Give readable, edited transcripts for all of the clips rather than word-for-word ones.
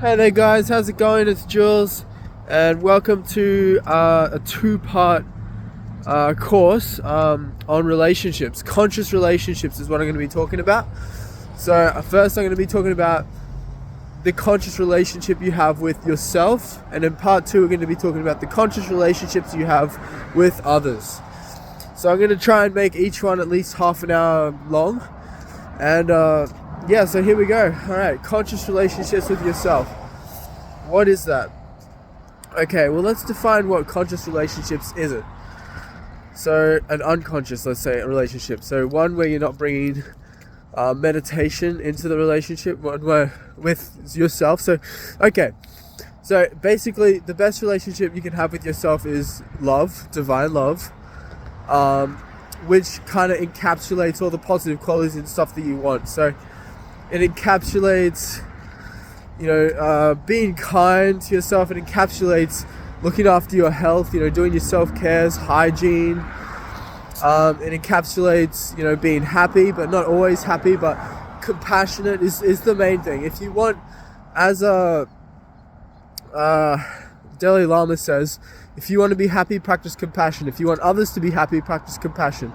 Hey there guys, how's it going? It's Jules and welcome to a two-part course on relationships. Conscious relationships is what I'm going to be talking about. So first I'm going to be talking about the conscious relationship you have with yourself, and in part two we're going to be talking about the conscious relationships you have with others. So I'm going to try and make each one at least half an hour long, and yeah, so here we go. Alright, conscious relationships with yourself. What is that? Okay, well, let's define what conscious relationships isn't. So, an unconscious, let's say, relationship. So, one where you're not bringing meditation into the relationship, one where with yourself. So, okay. So, basically, the best relationship you can have with yourself is love, divine love, which kind of encapsulates all the positive qualities and stuff that you want. So, it encapsulates, being kind to yourself. It encapsulates looking after your health, doing your self-cares, hygiene. It encapsulates, being happy, but not always happy, but compassionate is the main thing. If you want, as Dalai Lama says, if you want to be happy, practice compassion. If you want others to be happy, practice compassion.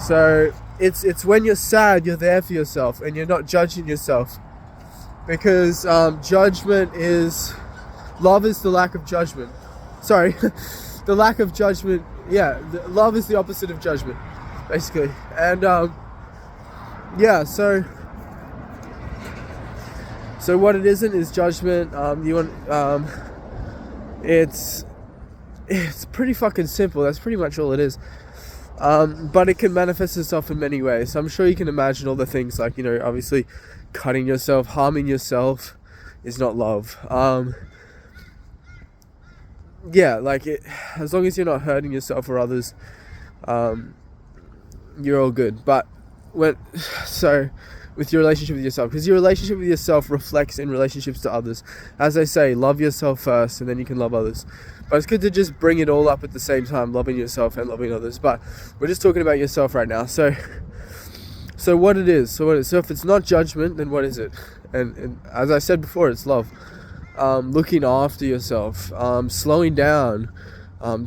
So it's when you're sad, you're there for yourself and you're not judging yourself. Because judgment is... Love is the lack of judgment. Sorry. The lack of judgment. Yeah, love is the opposite of judgment, basically. And, yeah, so what it isn't is judgment. It's pretty fucking simple. That's pretty much all it is. But it can manifest itself in many ways. So I'm sure you can imagine all the things like, obviously cutting yourself, harming yourself is not love. Yeah, like as long as you're not hurting yourself or others, you're all good. But with your relationship with yourself, because your relationship with yourself reflects in relationships to others. As I say, love yourself first and then you can love others. But it's good to just bring it all up at the same time, loving yourself and loving others. But we're just talking about yourself right now. So what it is. So if it's not judgment, then what is it? And as I said before, it's love. Looking after yourself, slowing down,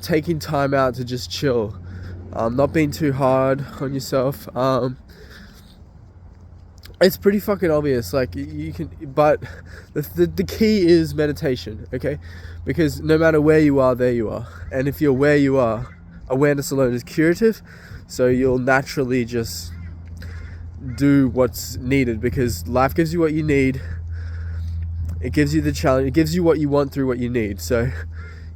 taking time out to just chill, not being too hard on yourself. It's pretty fucking obvious. Like you can, but the key is meditation. Okay, because no matter where you are, there you are. And if you're where you are, awareness alone is curative. So you'll naturally just do what's needed, because life gives you what you need. It gives you the challenge. It gives you what you want through what you need. So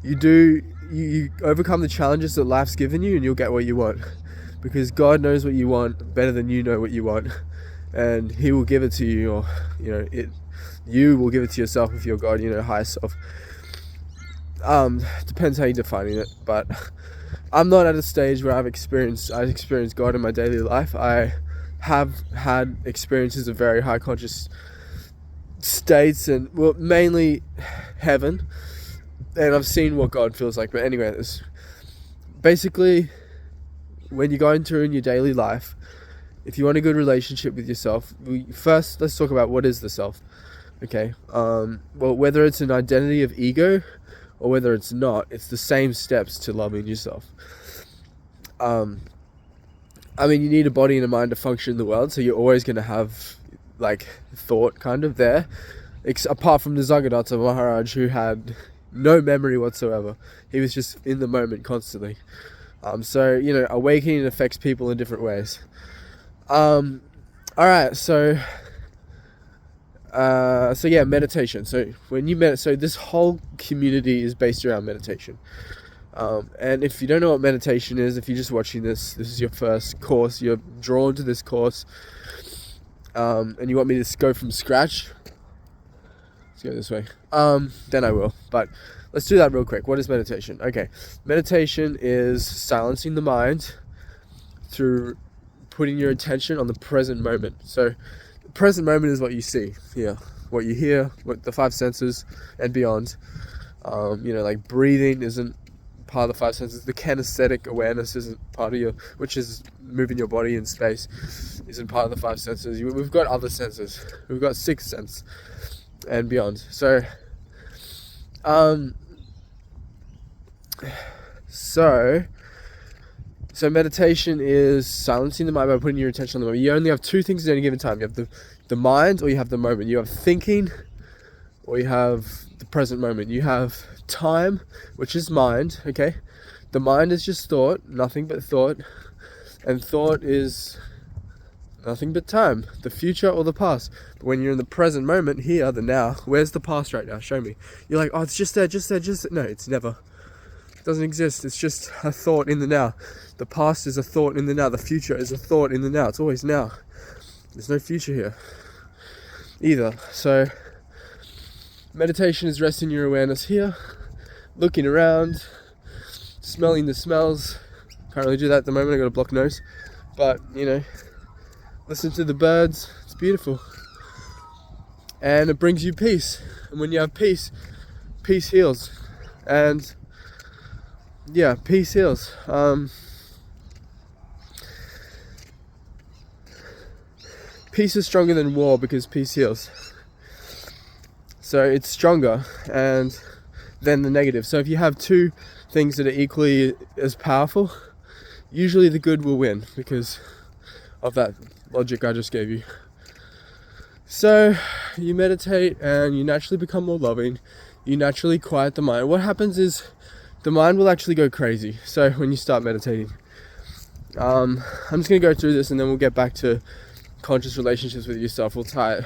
you overcome the challenges that life's given you, and you'll get what you want, because God knows what you want better than you know what you want, and He will give it to you, or you will give it to yourself if you're God, higher self. Depends how you're defining it, but I'm not at a stage where I've experienced God in my daily life. I have had experiences of very high conscious states, and mainly heaven, and I've seen what God feels like. But anyway, basically, when you're going through in your daily life, if you want a good relationship with yourself, first let's talk about what is the self. Okay, well, whether it's an identity of ego or whether it's not, it's the same steps to loving yourself. You need a body and a mind to function in the world, so you're always going to have like thought kind of there, apart from the Nisargadatta Maharaj, who had no memory whatsoever. He was just in the moment constantly. Awakening affects people in different ways. Alright, so meditation. So when you meditate, so this whole community is based around meditation. And if you don't know what meditation is, if you're just watching this is your first course, you're drawn to this course, and you want me to go from scratch, let's go this way, then I will. But let's do that real quick. What is meditation? Okay, meditation is silencing the mind through putting your attention on the present moment. So the present moment is what you see here, what you hear, what the five senses and beyond. Like breathing isn't part of the five senses. The kinesthetic awareness isn't part of which is moving your body in space, isn't part of the five senses. We've got other senses. We've got sixth sense. and beyond. So meditation is silencing the mind by putting your attention on the moment. You only have two things at any given time. You have the mind, or you have the moment. You have thinking, or you have the present moment. You have time, which is mind, okay? The mind is just thought, nothing but thought. And thought is nothing but time, the future or the past. But when you're in the present moment, here, the now, where's the past right now? Show me. You're like, oh, it's just there. No, it's never. It doesn't exist. It's just a thought in the now. The past is a thought in the now. The future is a thought in the now. It's always now. There's no future here either. So meditation is resting your awareness here, looking around, smelling the smells. Can't really do that at the moment, I got a blocked nose. But, listen to the birds. It's beautiful. And it brings you peace. And when you have peace, peace heals. And yeah, peace heals. Peace is stronger than war because peace heals. So it's stronger and than the negative. So if you have two things that are equally as powerful, usually the good will win because of that logic I just gave you. So you meditate and you naturally become more loving. You naturally quiet the mind. What happens is the mind will actually go crazy. So when you start meditating, I'm just going to go through this and then we'll get back to conscious relationships with yourself. We'll tie it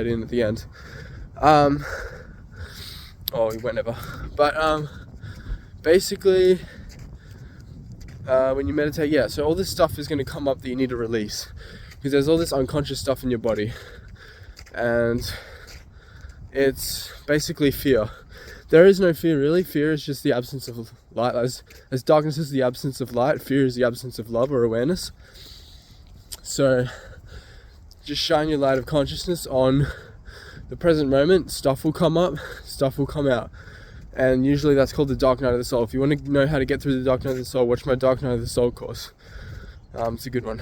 in at the end. Or whenever. But basically, when you meditate, so all this stuff is going to come up that you need to release because there's all this unconscious stuff in your body, and it's basically fear. There is no fear really. Fear is just the absence of light. As darkness is the absence of light, fear is the absence of love or awareness. So just shine your light of consciousness on the present moment. Stuff will come up, stuff will come out. And usually that's called the dark night of the soul. If you want to know how to get through the dark night of the soul, watch my dark night of the soul course. It's a good one.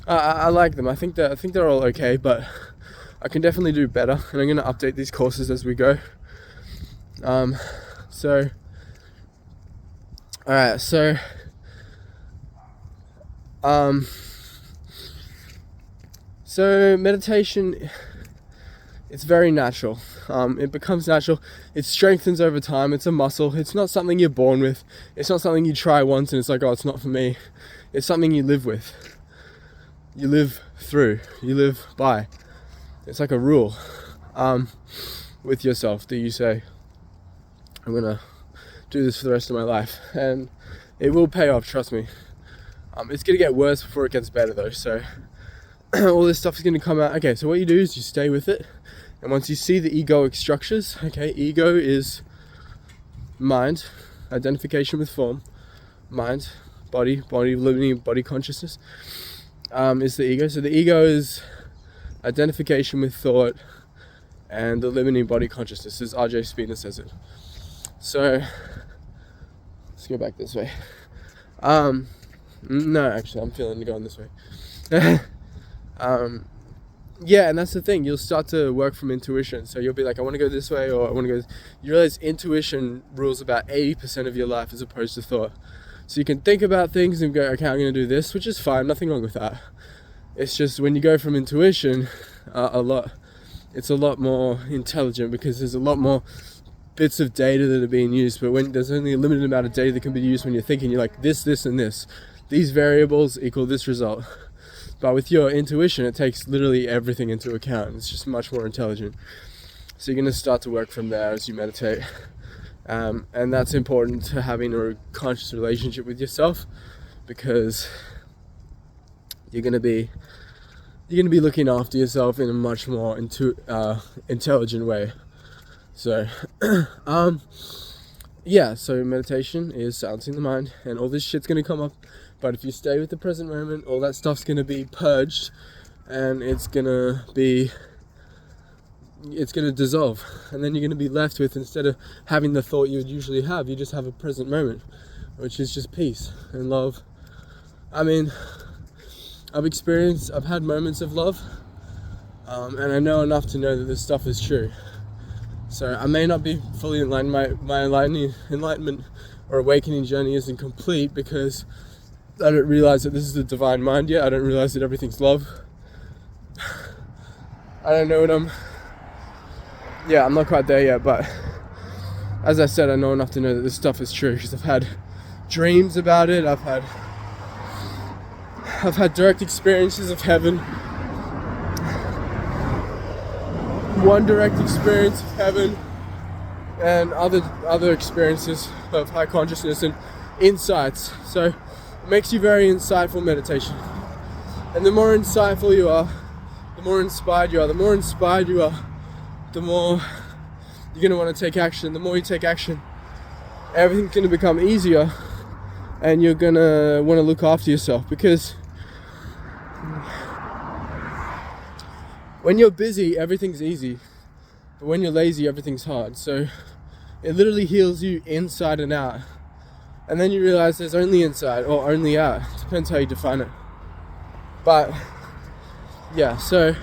I like them. I think they're all okay, but I can definitely do better. And I'm going to update these courses as we go. So meditation, it's very natural. It becomes natural. It strengthens over time. It's a muscle. It's not something you're born with. It's not something you try once and it's like, oh, it's not for me. It's something you live with. You live through. You live by. It's like a rule with yourself that you say, I'm going to do this for the rest of my life. And it will pay off, trust me. It's going to get worse before it gets better though. So all this stuff is going to come out. Okay, so what you do is you stay with it. And once you see the egoic structures, ego is mind, identification with form, mind, body living, body consciousness, is the ego. So the ego is identification with thought and the limiting body consciousness, as R.J. Spina says it. So let's go back this way. No, actually, I'm feeling going this way. And that's the thing. You'll start to work from intuition. So you'll be like, I want to go this way, or I want to go. You realize intuition rules about 80% of your life as opposed to thought. So you can think about things and go, okay, I'm going to do this, which is fine. Nothing wrong with that. It's just when you go from intuition, it's a lot more intelligent because there's a lot more bits of data that are being used. But when there's only a limited amount of data that can be used when you're thinking, you're like this, and this. These variables equal this result. But with your intuition, it takes literally everything into account. It's just much more intelligent. So you're going to start to work from there as you meditate. And that's important to having a conscious relationship with yourself, because you're going to be looking after yourself in a much more intelligent way. So, so meditation is silencing the mind, and all this shit's going to come up. But if you stay with the present moment, all that stuff's going to be purged, and it's going to dissolve. And then you're going to be left with, instead of having the thought you would usually have, you just have a present moment, which is just peace and love. I mean, I've had moments of love, but if you stay with the present moment, all that stuff's going to be purged, and it's going to dissolve. And then you're going to be left with, instead of having the thought you would usually have, you just have a present moment, which is just peace and love. I mean, I've experienced, I've had moments of love, and I know enough to know that this stuff is true. So I may not be fully enlightened. My enlightenment or awakening journey isn't complete because I don't realize that this is the divine mind yet. I don't realize that everything's love. I don't know what I'm not quite there yet, but as I said, I know enough to know that this stuff is true because I've had dreams about it. I've had direct experiences of heaven. One direct experience of heaven and other experiences of high consciousness and insights. So it makes you very insightful meditation. And the more insightful you are, the more inspired you are. The more inspired you are, the more you're going to want to take action. The more you take action, everything's going to become easier and you're going to want to look after yourself, because when you're busy, everything's easy. But when you're lazy, everything's hard. So it literally heals you inside and out. And then you realize there's only inside or only out. It depends how you define it. But yeah, so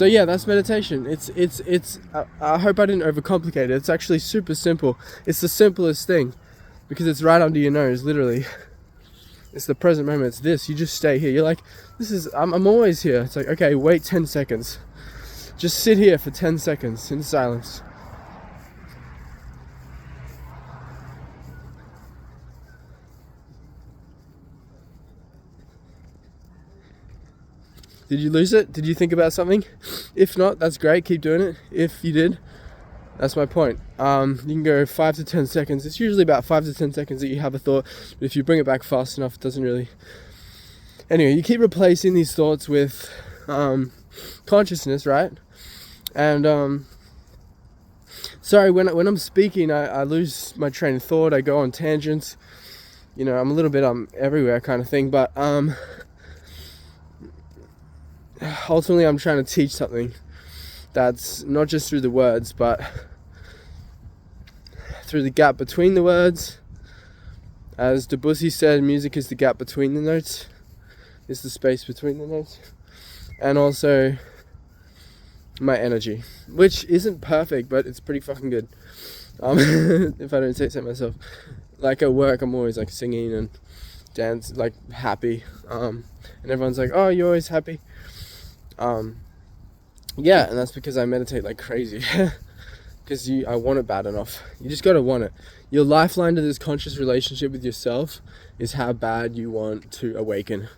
yeah, that's meditation. It's I hope I didn't overcomplicate it. It's actually super simple. It's the simplest thing because it's right under your nose, literally. It's the present moment. It's this. You just stay here. You're like, I'm always here. It's like, okay, wait 10 seconds. Just sit here for 10 seconds in silence. Did you lose it? Did you think about something? If not, that's great. Keep doing it. If you did, that's my point. You can go 5 to 10 seconds. It's usually about 5 to 10 seconds that you have a thought. But if you bring it back fast enough, it doesn't really... Anyway, you keep replacing these thoughts with consciousness, right? And sorry, when I'm speaking, I lose my train of thought. I go on tangents. You know, I'm a little bit everywhere kind of thing. But ultimately, I'm trying to teach something that's not just through the words, but through the gap between the words. As Debussy said, music is the gap between the notes. It's the space between the notes. And also my energy, which isn't perfect, but it's pretty fucking good. If I don't say so myself. Like at work, I'm always like singing and dance, like happy. And everyone's like, oh, you're always happy. Yeah, and that's because I meditate like crazy. Because I want it bad enough. You just gotta want it. Your lifeline to this conscious relationship with yourself is how bad you want to awaken.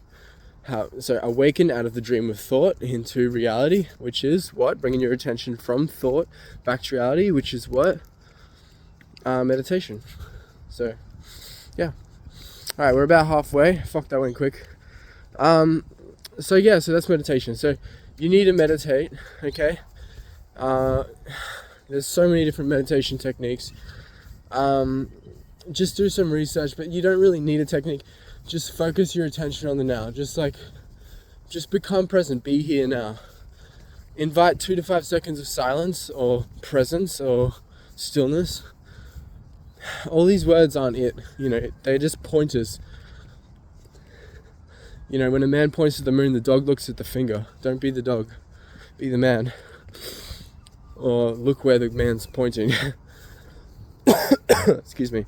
So awaken out of the dream of thought into reality, which is what? Bringing your attention from thought back to reality, which is what? Meditation. So, yeah. Alright, we're about halfway. Fuck, that went quick. So yeah, so that's meditation. So you need to meditate, okay? There's so many different meditation techniques. Just do some research, but you don't really need a technique. Just focus your attention on the now. Just become present. Be here now. Invite 2 to 5 seconds of silence or presence or stillness. All these words aren't it. You know, they're just pointers. You know, when a man points to the moon, the dog looks at the finger. Don't be the dog. Be the man. Or look where the man's pointing. Excuse me.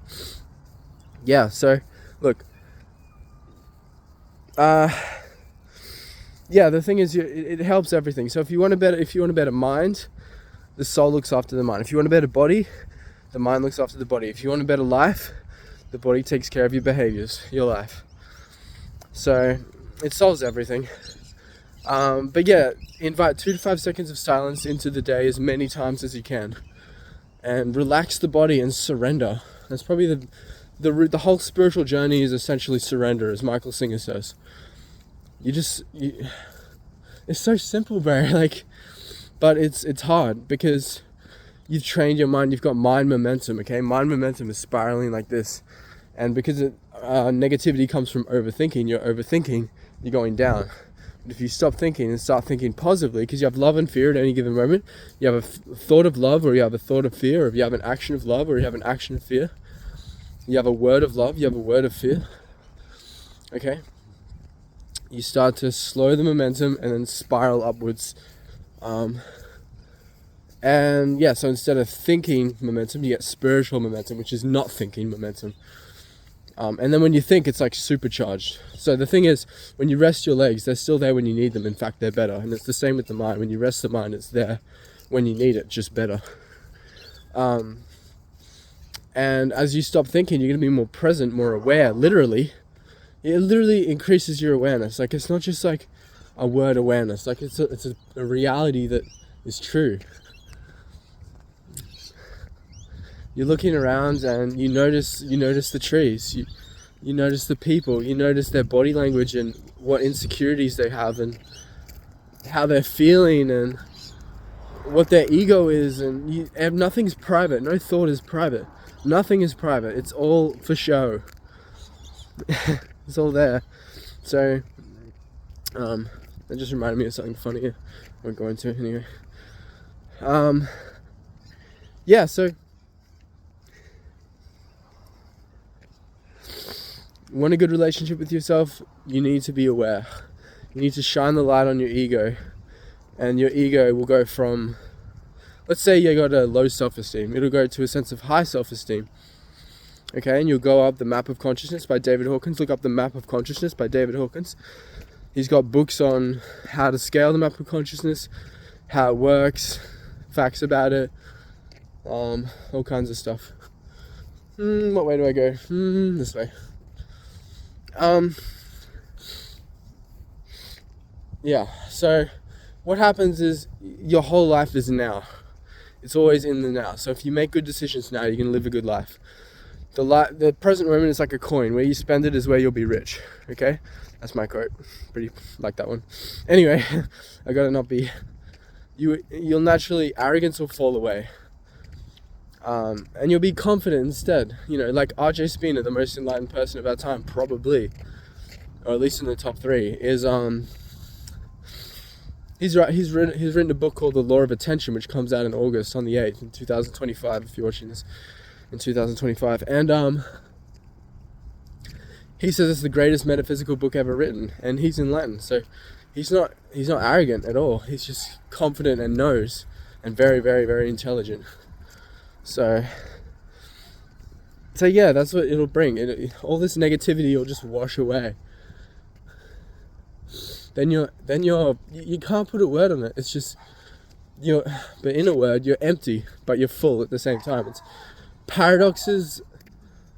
Yeah, so, look. Yeah, the thing is, it helps everything. So if you want a better mind, the soul looks after the mind. If you want a better body, the mind looks after the body. If you want a better life, the body takes care of your behaviors, your life. So it solves everything. But yeah, invite 2 to 5 seconds of silence into the day as many times as you can, and relax the body and surrender. That's probably the whole spiritual journey is essentially surrender, as Michael Singer says. It's so simple, bro. Like, but it's hard because you've trained your mind. You've got mind momentum. Okay, mind momentum is spiraling like this, and because negativity comes from overthinking, you're going down. But if you stop thinking and start thinking positively, because you have love and fear at any given moment, you have a thought of love, or you have a thought of fear, or if you have an action of love, or you have an action of fear, you have a word of love, you have a word of fear. Okay. you start to slow the momentum and then spiral upwards. And yeah, so instead of thinking momentum, you get spiritual momentum, which is not thinking momentum. And then when you think, it's like supercharged. So the thing is, when you rest your legs, they're still there when you need them. In fact, they're better. And it's the same with the mind. When you rest the mind, it's there when you need it, just better. And as you stop thinking, you're going to be more present, more aware. Literally, it literally increases your awareness. Like, it's not just like a word awareness. Like, it's a reality that is true. You're looking around and you notice the trees, you notice the people, you notice their body language and what insecurities they have and how they're feeling and what their ego is, and nothing's private. No thought is private. Nothing is private. It's all for show. It's all there. So that just reminded me of something funny I won't go into anyway. Yeah, so want a good relationship with yourself, you need to be aware. You need to shine the light on your ego, and your ego will go from, let's say you got a low self-esteem, it'll go to a sense of high self-esteem. Okay, and you'll go up The Map of Consciousness by David Hawkins. Look up The Map of Consciousness by David Hawkins. He's got books on how to scale the map of consciousness, how it works, facts about it, all kinds of stuff. What way do I go? This way. Yeah, so what happens is your whole life is now. It's always in the now. So if you make good decisions now, you're going to live a good life. The present moment is like a coin. Where you spend it is where you'll be rich. Okay? That's my quote. Pretty like that one. Anyway, I gotta not be... You'll naturally... Arrogance will fall away. And you'll be confident instead. You know, like R.J. Spina, the most enlightened person of our time, probably, or at least in the top 3, is he's written a book called The Law of Attention, which comes out in August on the 8th in 2025. If you're watching this in 2025, and he says it's the greatest metaphysical book ever written, and he's enlightened. So he's not arrogant at all. He's just confident and knows, and very, very, very intelligent. So yeah, that's what it'll bring. All this negativity will just wash away. Then you can't put a word on it. It's just but in a word, you're empty, but you're full at the same time. It's paradoxes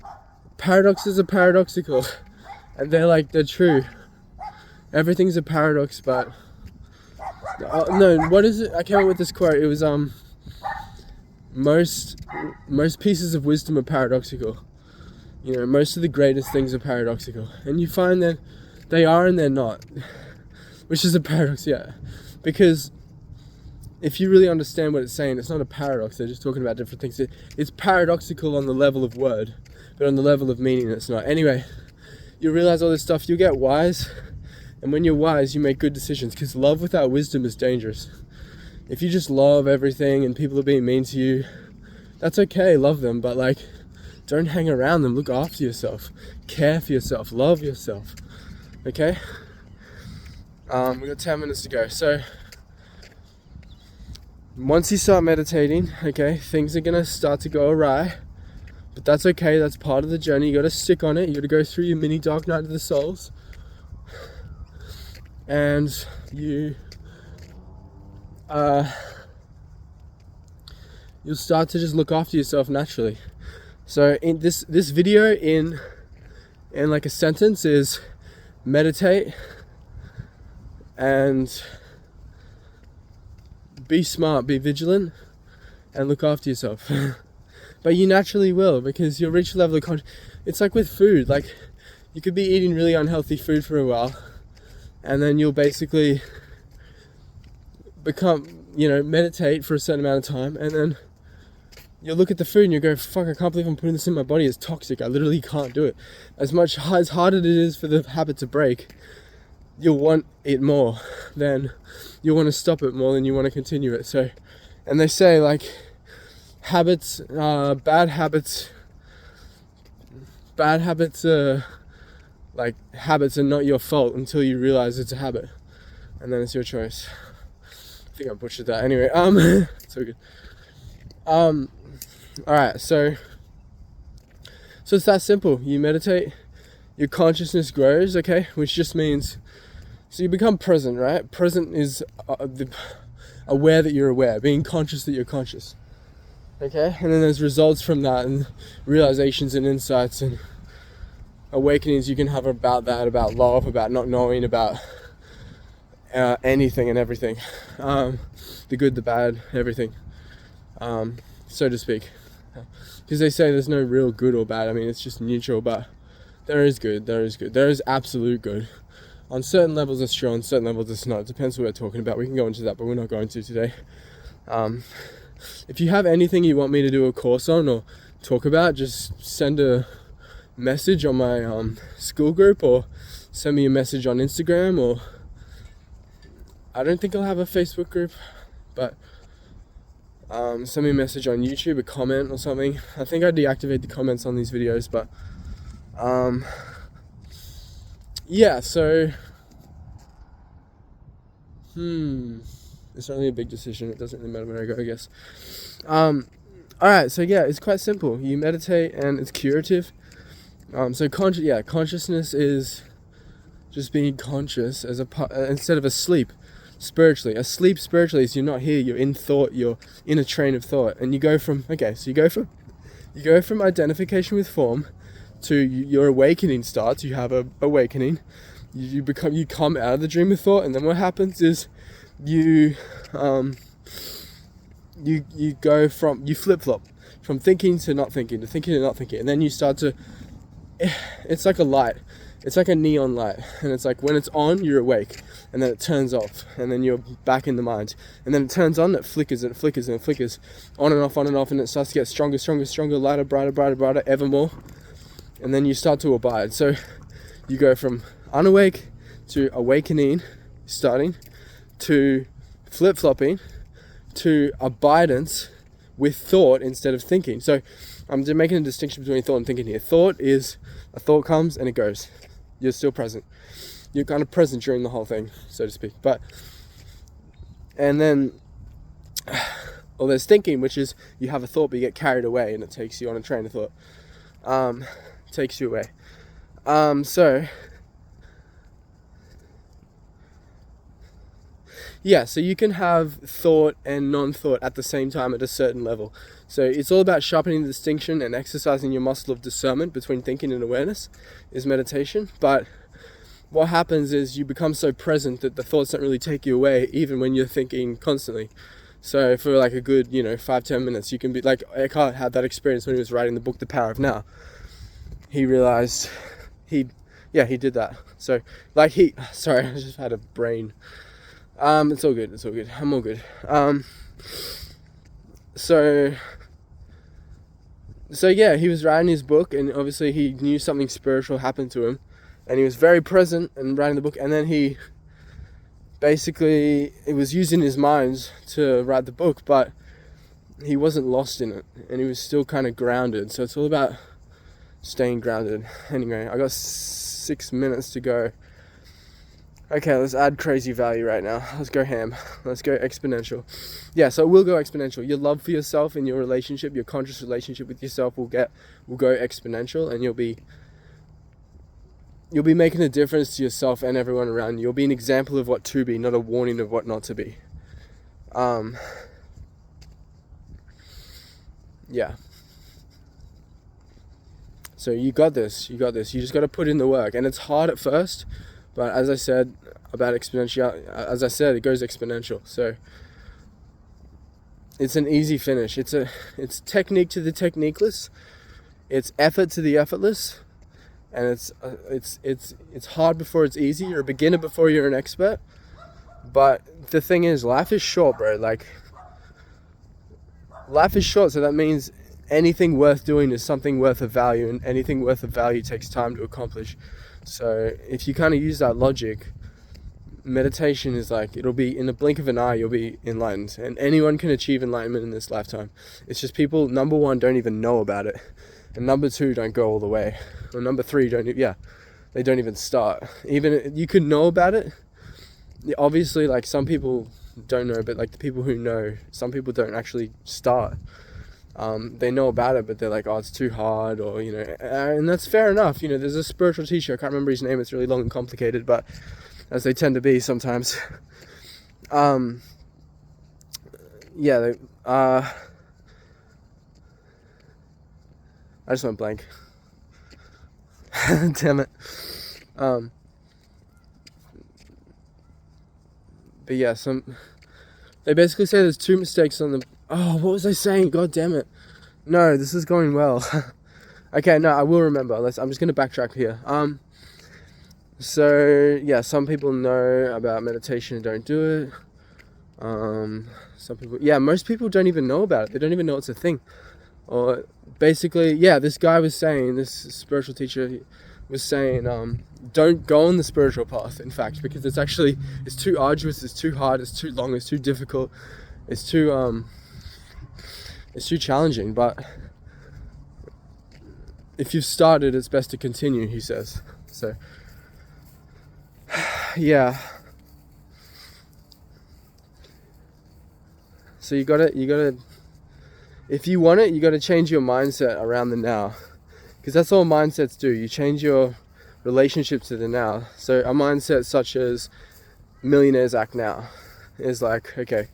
are paradoxical, and they're true. Everything's a paradox, but no, what is it? I came up with this quote. It was most pieces of wisdom are paradoxical. You know, most of the greatest things are paradoxical, and you find that they are and they're not, which is a paradox, yeah. Because if you really understand what it's saying, it's not a paradox. They're just talking about different things. It's paradoxical on the level of word, but on the level of meaning, it's not. Anyway, you realize all this stuff. You get wise, and when you're wise, you make good decisions. Because love without wisdom is dangerous. If you just love everything and people are being mean to you, that's okay, love them, but don't hang around them. Look after yourself, care for yourself, love yourself. Okay? We've got 10 minutes to go. So once you start meditating, okay, things are gonna start to go awry, but that's okay. That's part of the journey. You gotta stick on it. You gotta go through your mini dark night of the souls, and you'll start to just look after yourself naturally. So in this video, in like a sentence, is meditate and be smart, be vigilant, and look after yourself. But you naturally will, because you'll reach a level of consciousness. It's like with food. Like, you could be eating really unhealthy food for a while, and then you'll basically meditate for a certain amount of time, and then you'll look at the food and you go, fuck, I can't believe I'm putting this in my body. It's toxic. I literally can't do it. As hard as it is for the habit to break, you'll want it more. Then you'll want to stop it more than you want to continue it. So, and they say, like, bad habits Like, habits are not your fault until you realize it's a habit, and then it's your choice. I think I butchered that. Anyway, so good. All right, so it's that simple. You meditate, your consciousness grows, okay, which just means, so you become present, right? Present is aware that you're aware, being conscious that you're conscious, okay? And then there's results from that, and realizations and insights and awakenings you can have about that, about love, about not knowing, about anything and everything, the good, the bad, everything, so to speak. Because they say there's no real good or bad. I mean, it's just neutral, but there is good, there is absolute good. On certain levels it's true, on certain levels it's not. It depends what we're talking about. We can go into that, but we're not going to today. If you have anything you want me to do a course on or talk about, just send a message on my school group, or send me a message on Instagram, or I don't think I'll have a Facebook group, but send me a message on YouTube, a comment or something. I think I deactivate the comments on these videos, but yeah, so it's not really a big decision. It doesn't really matter where I go, I guess. Alright, so yeah, it's quite simple. You meditate and it's curative. So consciousness is just being conscious as instead of asleep spiritually. Asleep spiritually is you're not here, you're in thought, you're in a train of thought, and you go from identification with form to your awakening starts. You have a awakening. You come out of the dream of thought, and then what happens is you flip-flop from thinking to not thinking, to thinking to not thinking, and then you start to, it's like a light, it's like a neon light, and it's like when it's on, you're awake, and then it turns off, and then you're back in the mind, and then it turns on, it flickers and it flickers and it flickers, on and off, and it starts to get stronger, lighter, brighter, ever more, and then you start to abide. So you go from unawake to awakening, starting, to flip-flopping, to abidance with thought instead of thinking. So I'm just making a distinction between thought and thinking here. Thought is, a thought comes and it goes. You're still present. You're kind of present during the whole thing, so to speak. And then, well, there's thinking, which is you have a thought but you get carried away and it takes you on a train of thought. Takes you away. So you can have thought and non-thought at the same time at a certain level. So it's all about sharpening the distinction and exercising your muscle of discernment between thinking and awareness is meditation. But what happens is you become so present that the thoughts don't really take you away, even when you're thinking constantly. So for like a good, 5-10 minutes, you can be like, Eckhart had that experience when he was writing the book, The Power of Now. He realized he did that. So sorry, I just had a brain. It's all good. I'm all good. So yeah, he was writing his book, and obviously he knew something spiritual happened to him, and he was very present in writing the book, and then he basically, it was using his mind to write the book, but he wasn't lost in it, and he was still kind of grounded. So it's all about staying grounded. Anyway, I got 6 minutes to go. Okay, let's add crazy value right now. Let's go ham. Let's go exponential. Yeah, so we'll go exponential. Your love for yourself and your relationship, your conscious relationship with yourself will go exponential, and you'll be making a difference to yourself and everyone around you. You'll be an example of what to be, not a warning of what not to be. Yeah. So you got this. You just got to put in the work, and it's hard at first. But as I said about exponential, it goes exponential. So it's an easy finish. It's technique to the techniqueless. It's effort to the effortless, and it's hard before it's easy. You're a beginner before you're an expert. But the thing is, life is short, bro. Like, life is short, so that means anything worth doing is something worth of value, and anything worth of value takes time to accomplish. So if you kind of use that logic, meditation is like, it'll be in the blink of an eye, you'll be enlightened, and anyone can achieve enlightenment in this lifetime. It's just people, number one, don't even know about it, and number two, don't go all the way, or number three, they don't even start. Even you could know about it. Obviously, like, some people don't know, but like the people who know, some people don't actually start. They know about it, but they're like, oh, it's too hard, or, you know, and that's fair enough. You know, there's a spiritual teacher, I can't remember his name, it's really long and complicated, but as they tend to be sometimes. Yeah, I just went blank. Damn it. But yeah, they basically say there's 2 mistakes on the, oh, what was I saying? God damn it. No, this is going well. Okay, no, I will remember. I'm just going to backtrack here. So yeah, some people know about meditation and don't do it. Some people, yeah, most people don't even know about it. They don't even know it's a thing. Or basically, yeah, this guy was saying, this spiritual teacher was saying, don't go on the spiritual path, in fact, because it's too arduous, it's too hard, it's too long, it's too difficult, it's too challenging. But if you've started, it's best to continue, he says. So yeah, so you gotta if you want it, you gotta change your mindset around the now, because that's all mindsets do. You change your relationship to the now. So a mindset such as millionaires act now is like, okay,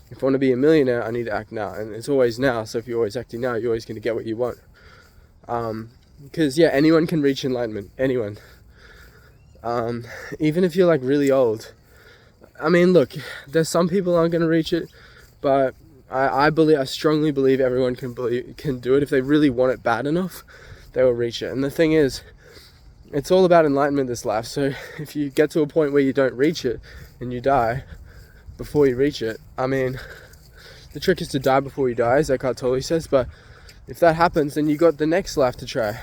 if I want to be a millionaire, I need to act now, and it's always now. So if you're always acting now, you're always going to get what you want. Because yeah, anyone can reach enlightenment, anyone. Even if you're like really old. I mean, look, there's some people aren't going to reach it, but I strongly believe everyone can do it. If they really want it bad enough, they will reach it. And the thing is, it's all about enlightenment this life. So if you get to a point where you don't reach it and you die before you reach it, I mean, the trick is to die before you die, as Eckhart Tolle says. But if that happens, then you got the next life to try,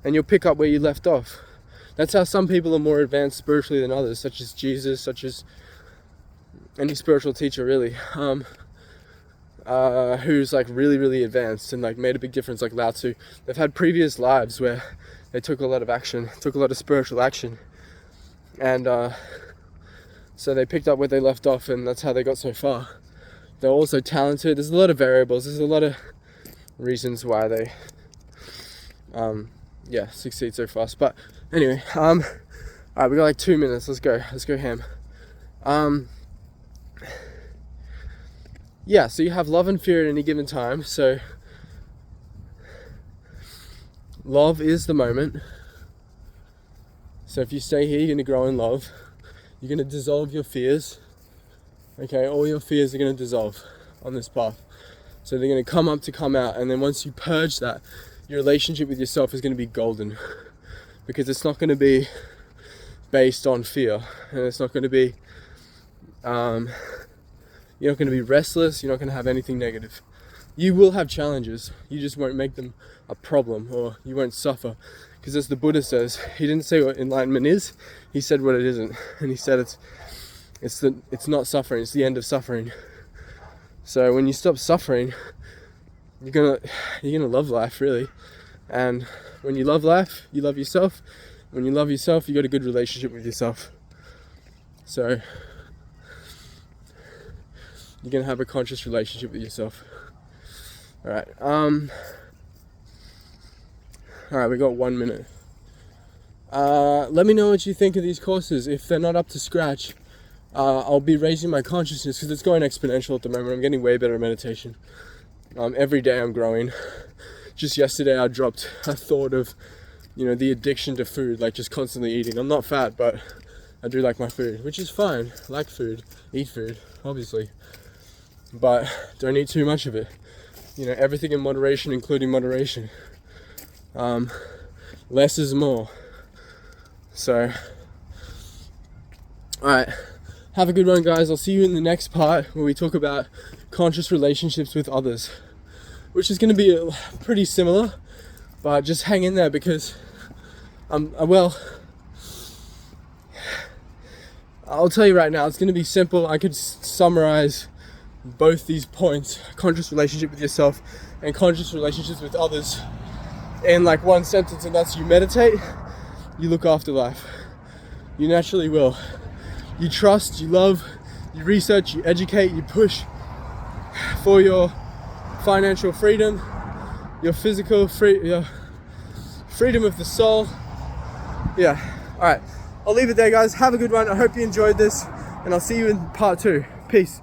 and you'll pick up where you left off. That's how some people are more advanced spiritually than others, such as Jesus, such as any spiritual teacher, really, who's like really, really advanced and like made a big difference, like Lao Tzu. They've had previous lives where they took a lot of action, took a lot of spiritual action, and so they picked up where they left off, and that's how they got so far. They're also talented. There's a lot of variables. There's a lot of reasons why they succeed so fast. But anyway, alright, we got like 2 minutes. Let's go ham. Yeah, so you have love and fear at any given time. So love is the moment. So if you stay here, you're going to grow in love. You're going to dissolve your fears. Okay, all your fears are going to dissolve on this path. So they're going to come up to come out. And then once you purge that, your relationship with yourself is going to be golden. Because it's not going to be based on fear. And it's not going to be, you're not going to be restless. You're not going to have anything negative. You will have challenges. You just won't make them a problem, or you won't suffer. Because as the Buddha says, he didn't say what enlightenment is. He said what it isn't. And he said it's not suffering. It's the end of suffering. So when you stop suffering, you're gonna love life, really. And when you love life, you love yourself. When you love yourself, you got a good relationship with yourself. So you're gonna have a conscious relationship with yourself. Alright, we got 1 minute. Let me know what you think of these courses. If they're not up to scratch, I'll be raising my consciousness, because it's going exponential at the moment. I'm getting way better at meditation. Every day I'm growing. Just yesterday I dropped a thought of, the addiction to food, like just constantly eating. I'm not fat, but I do like my food, which is fine. I like food, eat food, obviously. But don't eat too much of it. Everything in moderation, including moderation. Less is more. So, alright. Have a good one, guys. I'll see you in the next part where we talk about conscious relationships with others, which is going to be pretty similar, but just hang in there, because I'll tell you right now, it's going to be simple. I could summarize both these points, conscious relationship with yourself and conscious relationships with others, in like one sentence, and that's: you meditate, you look after life. You naturally will. You trust, you love, you research, you educate, you push for your financial freedom, your physical your freedom of the soul. Yeah. All right. I'll leave it there, guys. Have a good one. I hope you enjoyed this, and I'll see you in part 2. Peace.